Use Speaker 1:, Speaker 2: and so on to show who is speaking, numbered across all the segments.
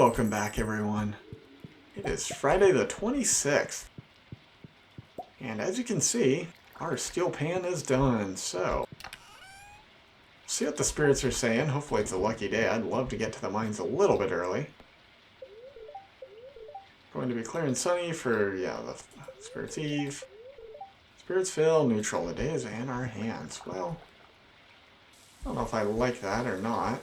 Speaker 1: Welcome back, everyone. It is Friday the 26th, and as you can see, our steel pan is done, so see what the spirits are saying. Hopefully it's a lucky day. I'd love to get to the mines a little bit early. Going to be clear and sunny for, the Spirit's Eve. Spirits fill, neutral. The day is in our hands. Well, I don't know if I like that or not.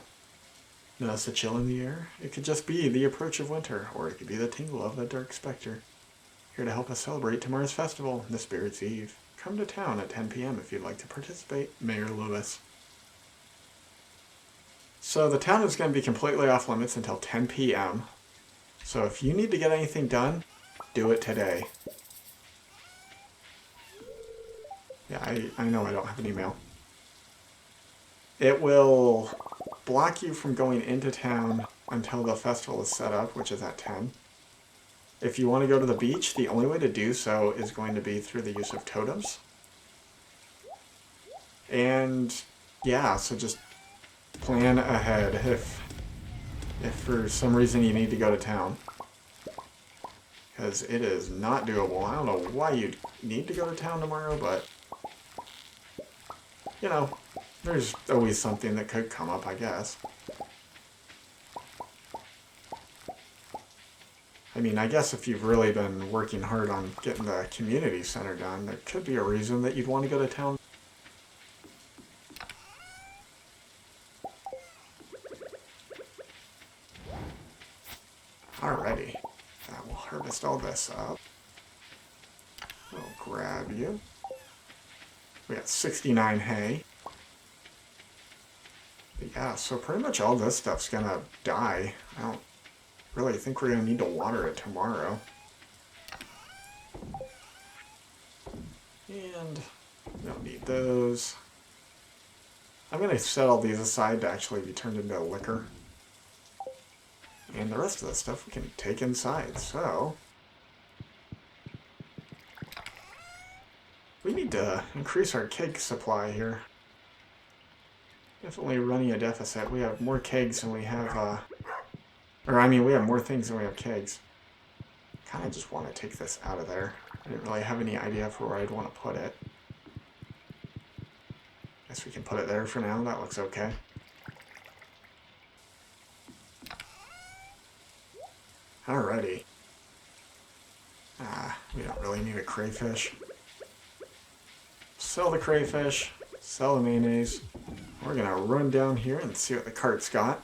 Speaker 1: Notice the chill in the air? It could just be the approach of winter, or it could be the tingle of the dark specter. Here to help us celebrate tomorrow's festival, the Spirit's Eve. Come to town at 10 p.m. if you'd like to participate. Mayor Lewis. So the town is going to be completely off limits until 10 p.m. So if you need to get anything done, do it today. Yeah, I know I don't have an email. It will block you from going into town until the festival is set up, which is at 10. If you want to go to the beach, the only way to do so is going to be through the use of totems. And yeah, so just plan ahead if for some reason you need to go to town. Because it is not doable. I don't know why you'd need to go to town tomorrow, but you know, there's always something that could come up, I guess. I mean, I guess if you've really been working hard on getting the community center done, there could be a reason that you'd want to go to town. Alrighty. We'll harvest all this up. We'll grab you. We got 69 hay. But yeah, so pretty much all this stuff's gonna die. I don't really think we're gonna need to water it tomorrow. And we don't need those. I'm gonna set all these aside to actually be turned into liquor. And the rest of the stuff we can take inside, so we need to increase our keg supply here. Definitely running a deficit. We have more kegs than we have, we have more things than we have kegs. Kind of just want to take this out of there. I didn't really have any idea for where I'd want to put it. Guess we can put it there for now. That looks okay. Alrighty. We don't really need a crayfish. Sell the crayfish. Sell the mayonnaise. We're gonna run down here and see what the cart's got.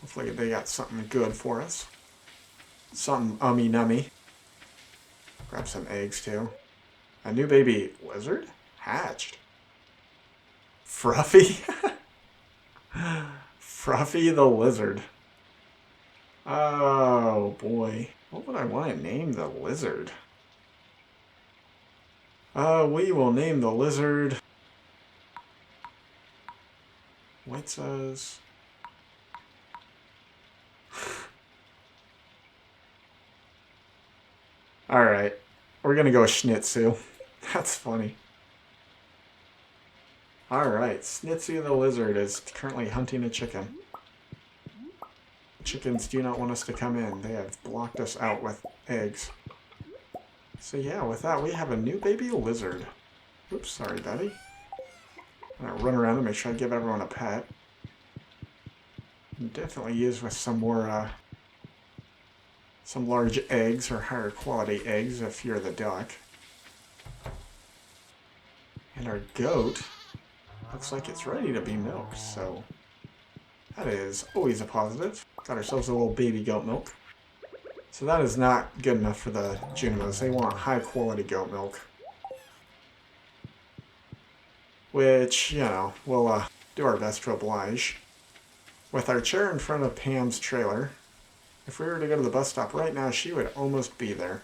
Speaker 1: Hopefully they got something good for us. Something ummy-nummy. Grab some eggs too. A new baby lizard? Hatched. Fruffy? Fruffy the lizard. Oh boy. What would I want to name the lizard? We will name the lizard What says? Alright. We're gonna go with Schnitzu. That's funny. Alright, Schnitzu the lizard is currently hunting a chicken. Chickens do not want us to come in. They have blocked us out with eggs. So yeah, with that we have a new baby lizard. Oops, sorry buddy. I'm gonna run around and make sure I give everyone a pet. Definitely use with some more, some large eggs or higher quality eggs if you're the duck. And our goat looks like it's ready to be milked, so that is always a positive. Got ourselves a little baby goat milk. So that is not good enough for the Junimos. They want high quality goat milk. Which, you know, we'll do our best to oblige. With our chair in front of Pam's trailer, if we were to go to the bus stop right now, she would almost be there.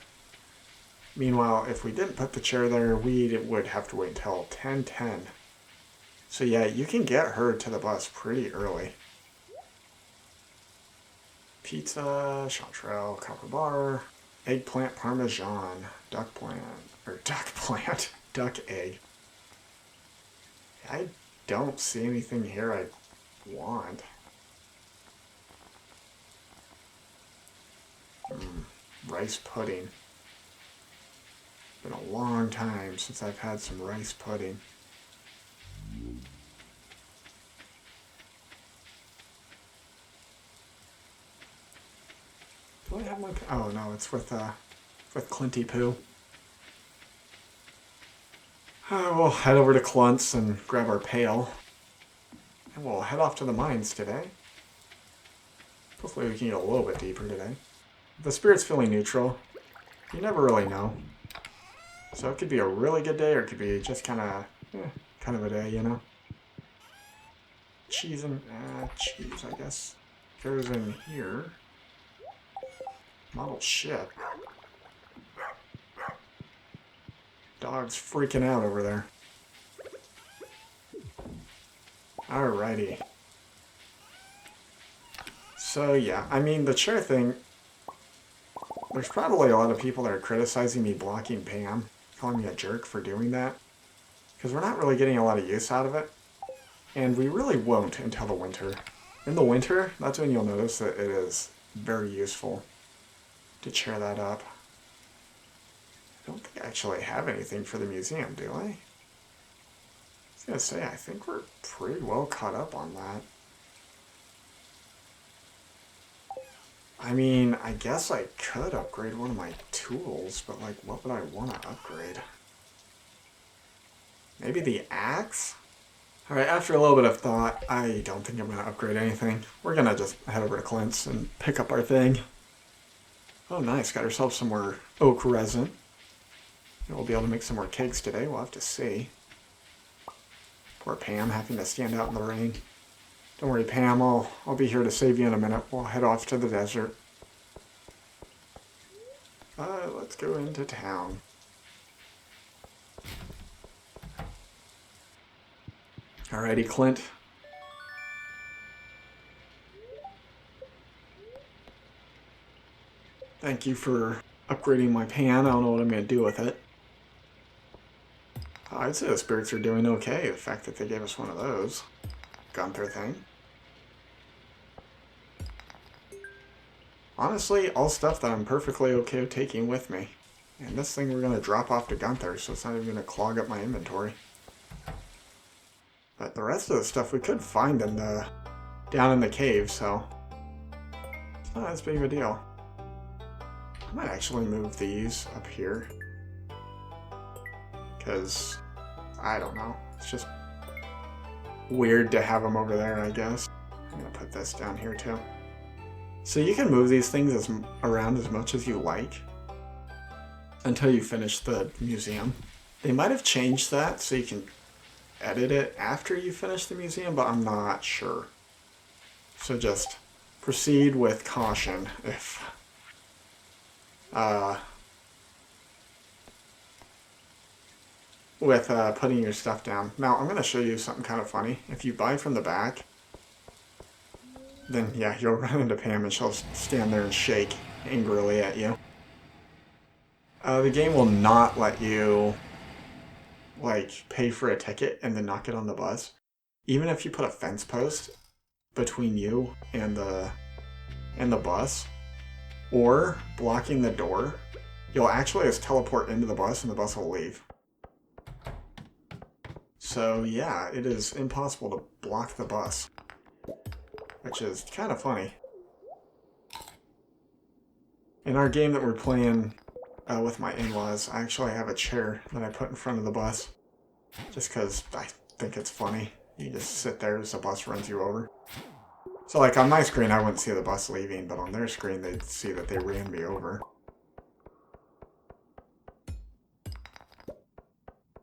Speaker 1: Meanwhile, if we didn't put the chair there, we would have to wait until 10:10. So yeah, you can get her to the bus pretty early. Pizza, chanterelle, copper bar, eggplant parmesan, duck egg. I don't see anything here I want. rice pudding. It's been a long time since I've had some rice pudding. Do I have my... Oh, no, it's with Clinty Poo. We'll head over to Clunt's and grab our pail. And we'll head off to the mines today. Hopefully we can get a little bit deeper today. The spirit's feeling neutral. You never really know. So it could be a really good day, or it could be just kind of a day, you know? Cheese and... cheese, I guess. Goes in here. Model ship. Dog's freaking out over there. Alrighty. So yeah, I mean, the chair thing, there's probably a lot of people that are criticizing me blocking Pam, calling me a jerk for doing that, because we're not really getting a lot of use out of it, and we really won't until the winter. In the winter, that's when you'll notice that it is very useful to chair that up. I don't think I actually have anything for the museum, do I? I was gonna say, I think we're pretty well caught up on that. I mean, I guess I could upgrade one of my tools, but like, what would I want to upgrade? Maybe the axe? Alright, after a little bit of thought, I don't think I'm going to upgrade anything. We're going to just head over to Clint's and pick up our thing. Oh nice, got ourselves some more oak resin. We'll be able to make some more cakes today, we'll have to see. Poor Pam having to stand out in the rain. Don't worry, Pam, I'll be here to save you in a minute. We'll head off to the desert. Let's go into town. Alrighty, Clint. Thank you for upgrading my pan. I don't know what I'm going to do with it. I'd say the spirits are doing okay. The fact that they gave us one of those. Gunther thing. Honestly, all stuff that I'm perfectly okay with taking with me. And this thing we're going to drop off to Gunther, so it's not even going to clog up my inventory. But the rest of the stuff we could find in the down in the cave, so it's not as big of a deal. I might actually move these up here. Because, I don't know, it's just weird to have them over there, I guess. I'm going to put this down here too. So you can move these things around as much as you like until you finish the museum. They might have changed that so you can edit it after you finish the museum, but I'm not sure. So just proceed with caution if with putting your stuff down. Now I'm going to show you something kind of funny. If you buy from the back, then yeah, you'll run into Pam and she'll stand there and shake angrily at you. The game will not let you like pay for a ticket and then not get on the bus. Even if you put a fence post between you and the bus, or blocking the door, you'll actually just teleport into the bus and the bus will leave. So yeah, it is impossible to block the bus, which is kind of funny. In our game that we're playing with my in-laws, I actually have a chair that I put in front of the bus, just because I think it's funny. You just sit there as the bus runs you over. So like on my screen I wouldn't see the bus leaving, but on their screen they'd see that they ran me over.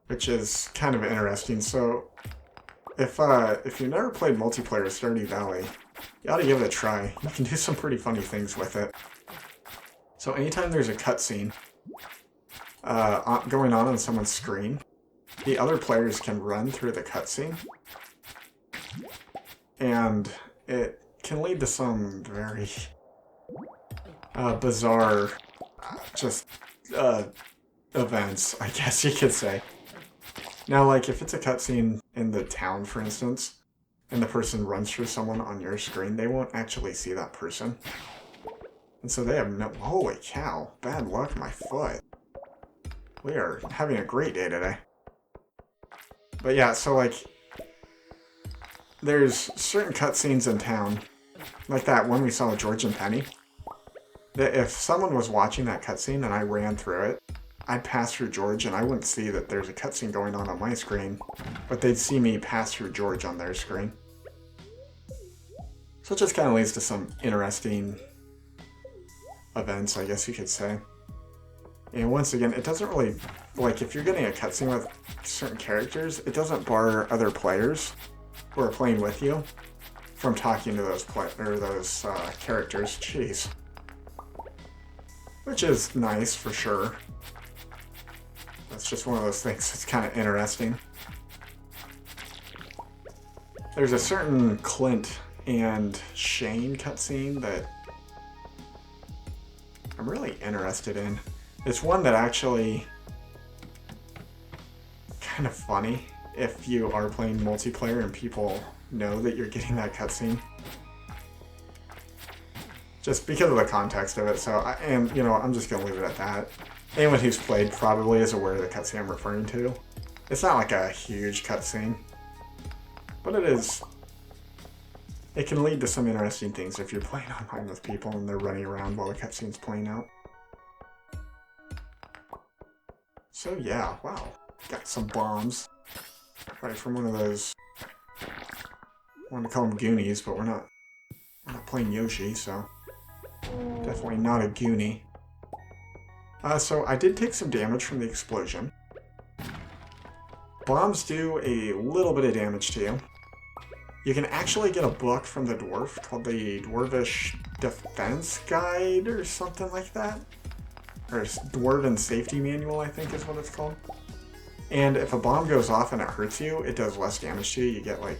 Speaker 1: Which is kind of interesting. So if you've never played multiplayer Stardew Valley, you ought to give it a try. You can do some pretty funny things with it. So anytime there's a cutscene going on someone's screen, the other players can run through the cutscene, and it can lead to some very bizarre events, I guess you could say. Now, like, if it's a cutscene in the town, for instance, and the person runs through someone on your screen, they won't actually see that person. And so they have no... Holy cow. Bad luck, my foot. We are having a great day today. But yeah, so like... There's certain cutscenes in town, like that one we saw with George and Penny, that if someone was watching that cutscene and I ran through it, I'd pass through George and I wouldn't see that there's a cutscene going on my screen, but they'd see me pass through George on their screen. So it just kind of leads to some interesting events, I guess you could say. And once again, it doesn't really, like if you're getting a cutscene with certain characters, it doesn't bar other players who are playing with you from talking to those characters. Jeez. Which is nice for sure. That's just one of those things that's kind of interesting. There's a certain Clint and Shane cutscene that I'm really interested in. It's one that actually kind of funny if you are playing multiplayer and people know that you're getting that cutscene. Just because of the context of it, so I'm just gonna leave it at that. Anyone who's played probably is aware of the cutscene I'm referring to. It's not like a huge cutscene, but it can lead to some interesting things if you're playing online with people and they're running around while the cutscene's playing out. So yeah, wow. Got some bombs. Right from one of those... I want to call them Goonies, but we're not playing Yoshi, so... Definitely not a Goonie. So I did take some damage from the explosion. Bombs do a little bit of damage to you. You can actually get a book from the dwarf called the Dwarvish Defense Guide or something like that. Or Dwarven Safety Manual, I think is what it's called. And if a bomb goes off and it hurts you, it does less damage to you. You get, like,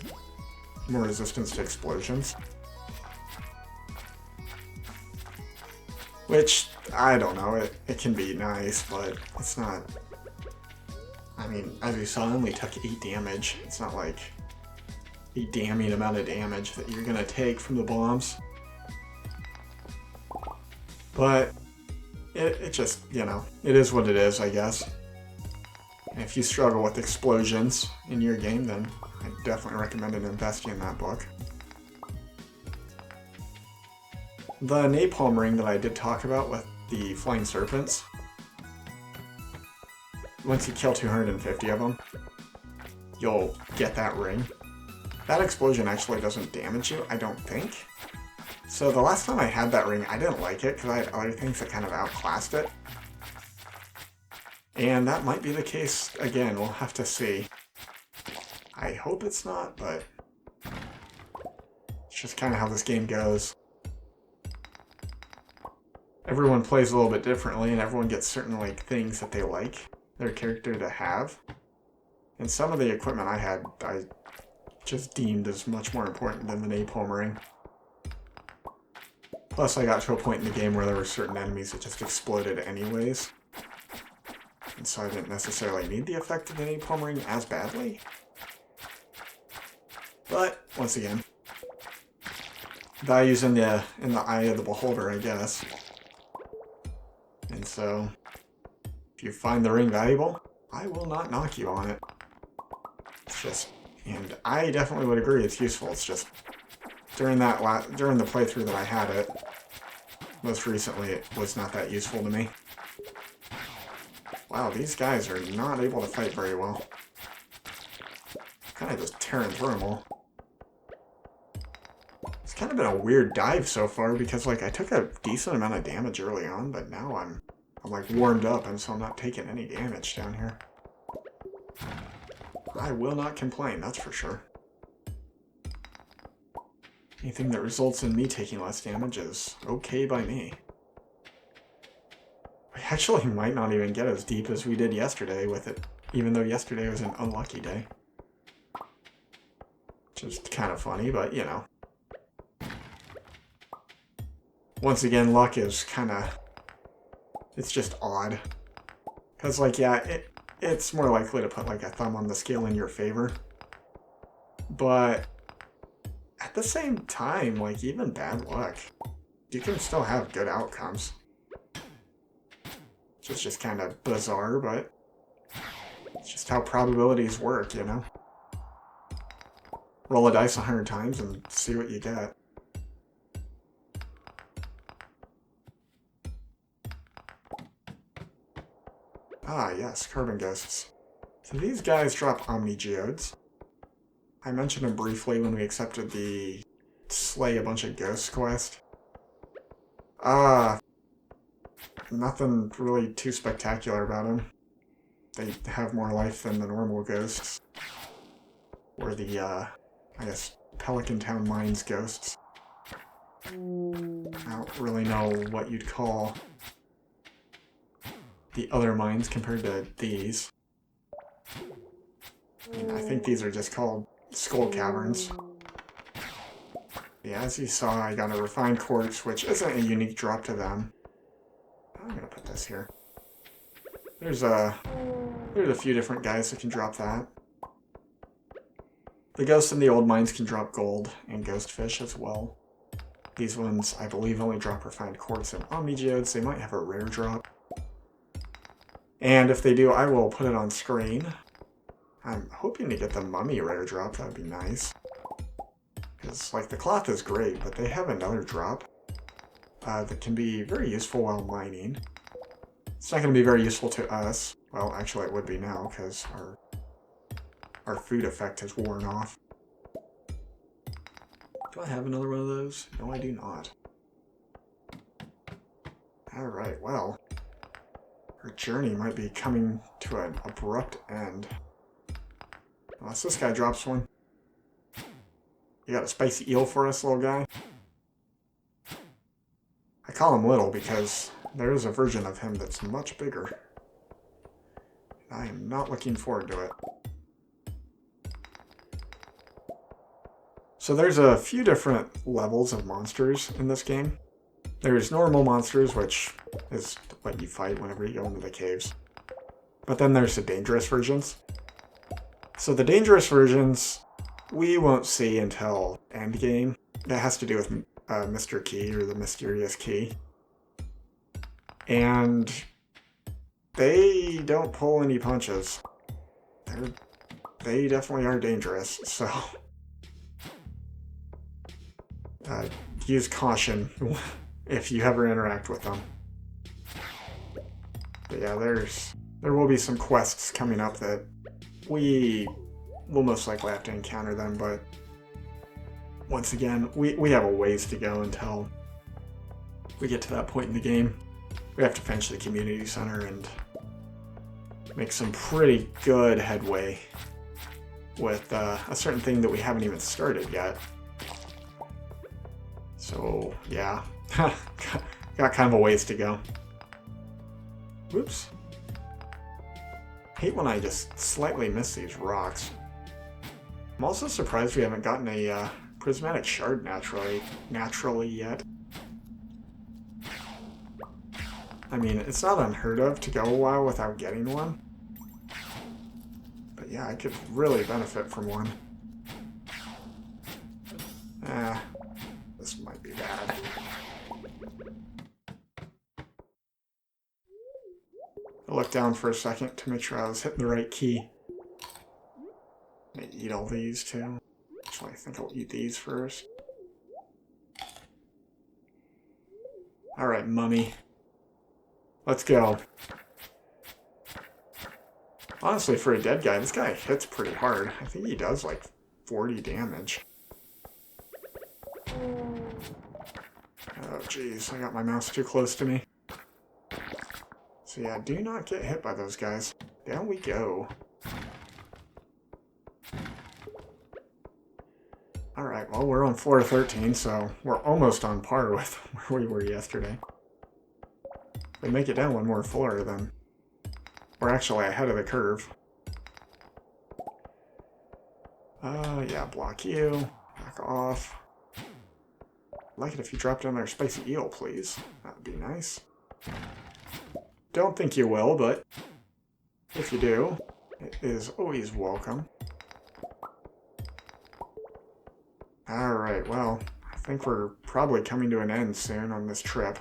Speaker 1: more resistance to explosions. Which, I don't know, it can be nice, but it's not... I mean, as you saw, I only took 8 damage. It's not like a damning amount of damage that you're gonna take from the bombs. But it just, it is what it is, I guess. And if you struggle with explosions in your game, then I definitely recommend investing in that book. The napalm ring that I did talk about with the flying serpents, once you kill 250 of them, you'll get that ring. That explosion actually doesn't damage you, I don't think. So the last time I had that ring, I didn't like it because I had other things that kind of outclassed it. And that might be the case again, we'll have to see. I hope it's not, but it's just kind of how this game goes. Everyone plays a little bit differently, and everyone gets certain things that they like their character to have. And some of the equipment I had, I just deemed as much more important than the napalm ring. Plus, I got to a point in the game where there were certain enemies that just exploded anyways. And so I didn't necessarily need the effect of the napalm ring as badly. But, once again, value's in the eye of the beholder, I guess. And so, if you find the ring valuable, I will not knock you on it. It's just, and I definitely would agree it's useful. It's just, during the playthrough that I had it, most recently it was not that useful to me. Wow, these guys are not able to fight very well. Kind of just tearing through them all. It's kind of been a weird dive so far because I took a decent amount of damage early on, but now I'm warmed up and so I'm not taking any damage down here. I will not complain, that's for sure. Anything that results in me taking less damage is okay by me. We actually might not even get as deep as we did yesterday with it, even though yesterday was an unlucky day. Just kind of funny, but Once again, luck is it's just odd. Because, it's more likely to put, a thumb on the scale in your favor. But at the same time, even bad luck you can still have good outcomes. Which is just kind of bizarre, but it's just how probabilities work, you know? Roll a dice 100 times and see what you get. Ah, yes, carbon ghosts. So these guys drop Omni Geodes. I mentioned them briefly when we accepted the slay a bunch of ghosts quest. Nothing really too spectacular about them. They have more life than the normal ghosts. Or the, I guess, Pelican Town Mines ghosts. I don't really know what you'd call the other mines compared to these. And I think these are just called Skull Caverns. Yeah, as you saw, I got a refined quartz, which isn't a unique drop to them. I'm gonna put this here. There's a few different guys that can drop that. The ghosts in the old mines can drop gold and ghost fish as well. These ones, I believe, only drop refined quartz and Omni Geodes. They might have a rare drop. And if they do, I will put it on screen. I'm hoping to get the mummy rare drop. That would be nice. Because, like, the cloth is great, but they have another drop that can be very useful while mining. It's not going to be very useful to us. Well, actually it would be now, because our food effect has worn off. Do I have another one of those? No, I do not. Alright, well. Our journey might be coming to an abrupt end. Unless this guy drops one. You got a spicy eel for us, little guy? I call him little because there is a version of him that's much bigger. I am not looking forward to it. So there's a few different levels of monsters in this game. There's normal monsters, which is what you fight whenever you go into the caves. But then there's the dangerous versions. So the dangerous versions, we won't see until endgame. That has to do with Mr. Key, or the mysterious key. And they don't pull any punches. They definitely are dangerous, so use caution if you ever interact with them. But yeah, there will be some quests coming up that we will most likely have to encounter them, but once again, we have a ways to go until we get to that point in the game. We have to finish the community center and make some pretty good headway with a certain thing that we haven't even started yet. So, yeah. Got kind of a ways to go. Whoops. Hate when I just slightly miss these rocks. I'm also surprised we haven't gotten a prismatic shard naturally yet. I mean, it's not unheard of to go a while without getting one. But yeah, I could really benefit from one. This might be bad. I looked down for a second to make sure I was hitting the right key. I eat all these too. Actually, I think I'll eat these first. Alright, mummy. Let's go. Honestly, for a dead guy, this guy hits pretty hard. I think he does like 40 damage. Oh jeez, I got my mouse too close to me. So yeah, do not get hit by those guys. Down we go. Alright, well, we're on floor 13, so we're almost on par with where we were yesterday. If we make it down one more floor, then we're actually ahead of the curve. Yeah, block you. Back off. I'd like it if you dropped down there spicy eel, please. That would be nice. Don't think you will, but if you do, it is always welcome. Alright, well, I think we're probably coming to an end soon on this trip.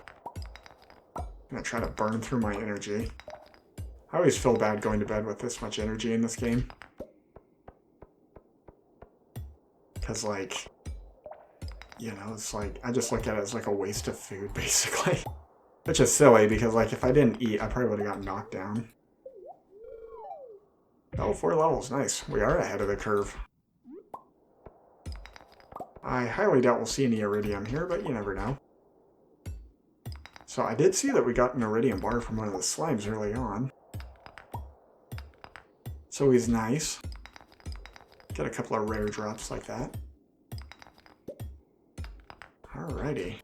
Speaker 1: I'm gonna try to burn through my energy. I always feel bad going to bed with this much energy in this game. Because, like, you know, it's like, I just look at it as like a waste of food, basically. Which is silly, because, like, if I didn't eat, I probably would have gotten knocked down. Oh, 4 levels, nice. We are ahead of the curve. I highly doubt we'll see any iridium here, but you never know. So I did see that we got an iridium bar from one of the slimes early on. So he's nice. Get a couple of rare drops like that. Alrighty.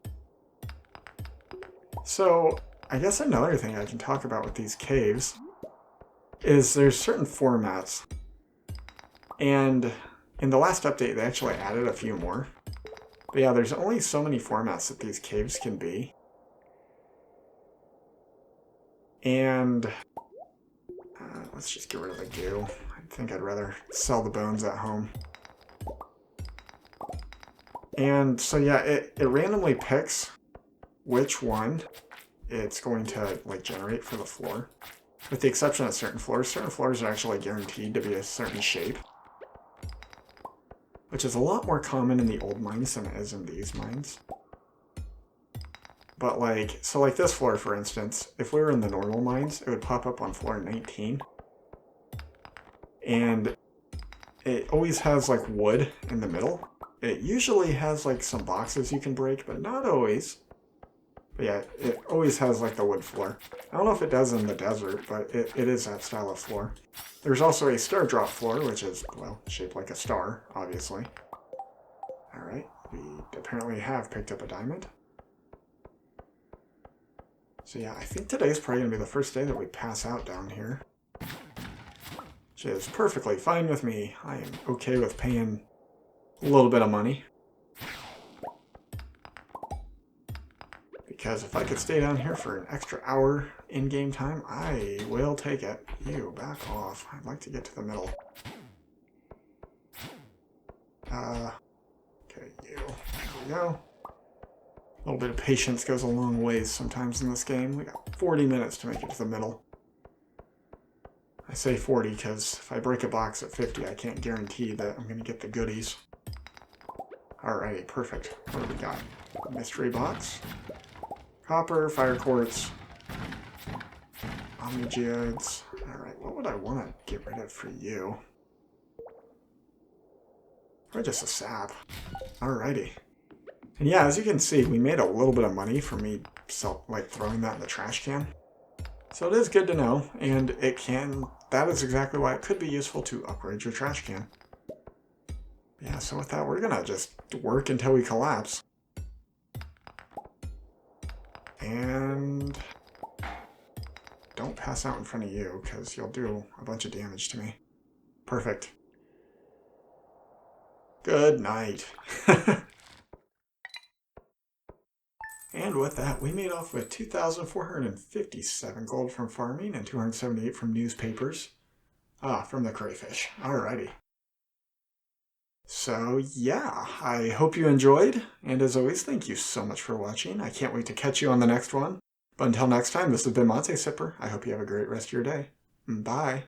Speaker 1: So, I guess another thing I can talk about with these caves is there's certain formats. And in the last update, they actually added a few more. But yeah, there's only so many formats that these caves can be. And let's just get rid of the goo. I think I'd rather sell the bones at home. And so yeah, it randomly picks which one it's going to like generate for the floor. With the exception of certain floors are actually guaranteed to be a certain shape. Which is a lot more common in the old mines than it is in these mines. But like, so like this floor for instance, if we were in the normal mines, it would pop up on floor 19. And it always has like wood in the middle. It usually has like some boxes you can break, but not always. But yeah, it always has like the wood floor. I don't know if it does in the desert, but it is that style of floor. There's also a star drop floor, which is, well, shaped like a star, obviously. Alright, we apparently have picked up a diamond. So yeah, I think today's probably going to be the first day that we pass out down here. Which is perfectly fine with me. I am okay with paying a little bit of money. Because if I could stay down here for an extra hour in-game time, I will take it. You, back off. I'd like to get to the middle. Okay, you. There we go. A little bit of patience goes a long ways sometimes in this game. We got 40 minutes to make it to the middle. I say 40 because if I break a box at 50, I can't guarantee that I'm going to get the goodies. Alrighty, perfect. What do we got? Mystery box. Copper, fire quartz, omnigeodes. Alright, what would I want to get rid of for you? Or just a sap. Alrighty. And yeah, as you can see, we made a little bit of money from me like throwing that in the trash can. So it is good to know, and that is exactly why it could be useful to upgrade your trash can. Yeah, so with that, we're gonna just work until we collapse. And don't pass out in front of you, because you'll do a bunch of damage to me. Perfect. Good night. And with that, we made off with 2,457 gold from farming and 278 from newspapers. From the crayfish. Alrighty. So yeah, I hope you enjoyed, and as always, thank you so much for watching. I can't wait to catch you on the next one. But until next time, this has been Monte Sipper. I hope you have a great rest of your day. Bye.